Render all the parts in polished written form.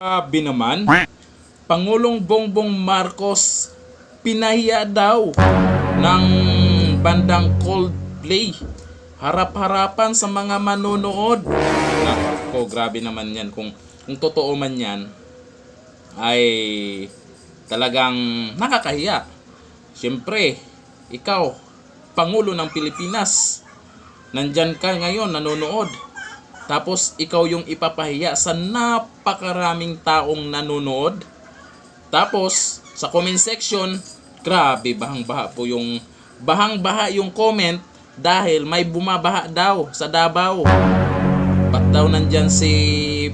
Grabe naman, Pangulong Bongbong Marcos pinahiya daw ng bandang Coldplay harap-harapan sa mga manonood. Nako, grabe naman yan. Kung totoo man yan, ay talagang nakakahiya. Siyempre, ikaw, Pangulo ng Pilipinas, nandyan ka ngayon, nanonood. Tapos ikaw yung ipapahiya sa napakaraming taong nanonood. Tapos sa comment section, grabe, bahang-baha yung comment dahil may bumabaha daw sa Davao. Ba't daw nandyan si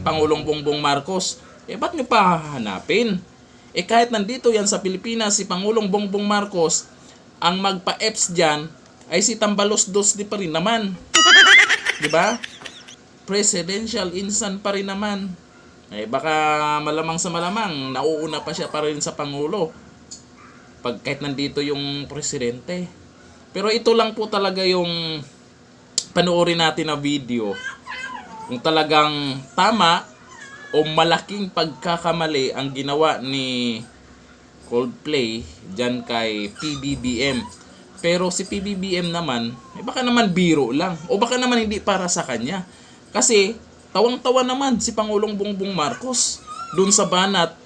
Pangulong Bongbong Marcos? Ba't nyo pa hahanapin? Kahit nandito yan sa Pilipinas si Pangulong Bongbong Marcos, ang magpa-EPS dyan ay si Tambalos Dos pa rin naman. Diba? Presidential insan pa rin naman. Baka malamang sa malamang nauuna pa siya pa rin sa Pangulo pag kahit nandito yung presidente. Pero ito lang po talaga yung panoorin natin na video kung talagang tama o malaking pagkakamali ang ginawa ni Coldplay dyan kay PBBM. Pero si PBBM naman, baka naman biro lang o baka naman hindi para sa kanya. Kasi tawang-tawa naman si Pangulong Bongbong Marcos dun sa banat.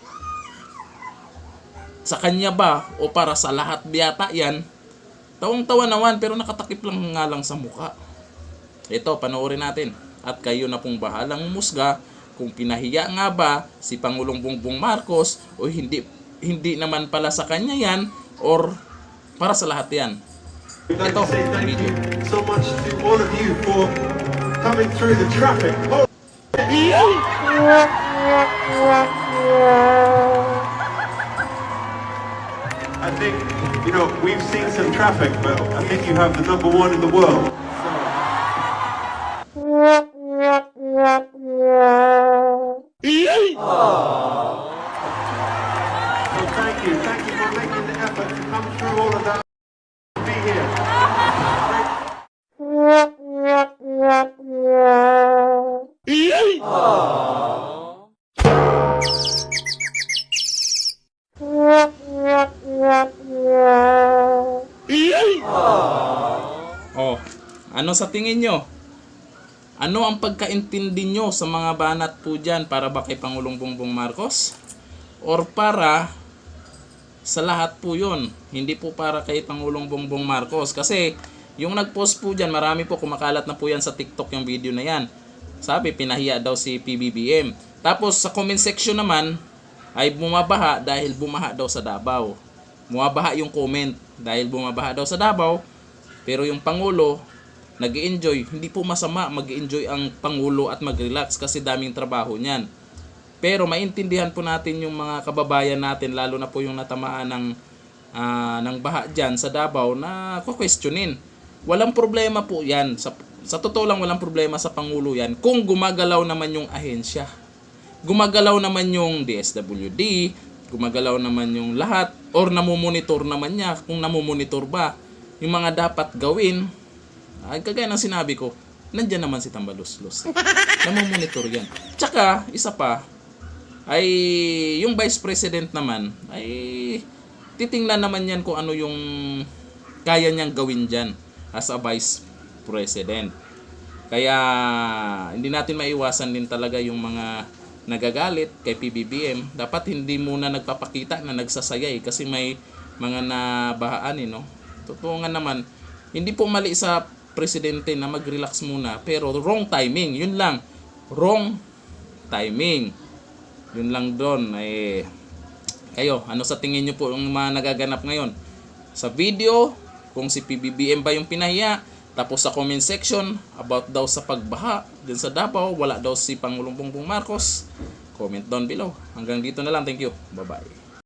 Sa kanya ba o para sa lahat biyata yan? Tawang-tawa naman pero nakatakip lang nga lang sa mukha. Ito, panoorin natin. At kayo na pong bahalang umusga kung pinahiya nga ba si Pangulong Bongbong Marcos o hindi naman pala sa kanya yan or para sa lahat yan. Ito, video. So much to all of you for coming through the traffic. Oh. I think, we've seen some traffic, but I think you have the #1 in the world. So thank you for making the effort to come through all of that to be here. Oh, ano sa tingin nyo? Ano ang pagkaintindi nyo sa mga banat po dyan? Para ba kay Pangulong Bongbong Marcos? Or para sa lahat po yun? Hindi po para kay Pangulong Bongbong Marcos. Kasi yung nag-post po dyan, marami po kumakalat na po yan sa TikTok yung video na yan. Sabi, pinahiya daw si PBBM. Tapos sa comment section naman, ay bumabaha dahil bumaha daw sa Davao. Bumabaha yung comment dahil bumabaha daw sa Davao. Pero yung Pangulo, nag-i-enjoy. Hindi po masama mag-i-enjoy ang Pangulo at mag-relax kasi daming trabaho niyan. Pero maintindihan po natin yung mga kababayan natin, lalo na po yung natamaan ng baha dyan sa Davao na questionin. Walang problema po yan. Sa totoo lang walang problema sa Pangulo yan kung gumagalaw naman yung ahensya. Gumagalaw naman yung DSWD, gumagalaw naman yung lahat, or namumonitor naman niya kung namumonitor ba. Yung mga dapat gawin, ay kagaya ng sinabi ko, nandyan naman si Tambaluslos. Namumonitor yan. Tsaka, isa pa, ay yung Vice President naman, ay titingnan naman yan kung ano yung kaya niyang gawin dyan as a Vice President. Kaya, hindi natin maiwasan din talaga yung mga nagagalit kay PBBM. Dapat hindi muna nagpapakita na nagsasayay kasi may mga nabahaan, no? Totoo nga naman, hindi po mali sa presidente na mag-relax muna, pero wrong timing, yun lang. Wrong timing. Yun lang doon. Kayo, ano sa tingin nyo po yung mga nagaganap ngayon? Sa video, kung si PBBM ba yung pinahiya, tapos sa comment section, about daw sa pagbaha din sa Davao, wala daw si Pangulong Bongbong Marcos. Comment down below. Hanggang dito na lang. Thank you. Bye-bye.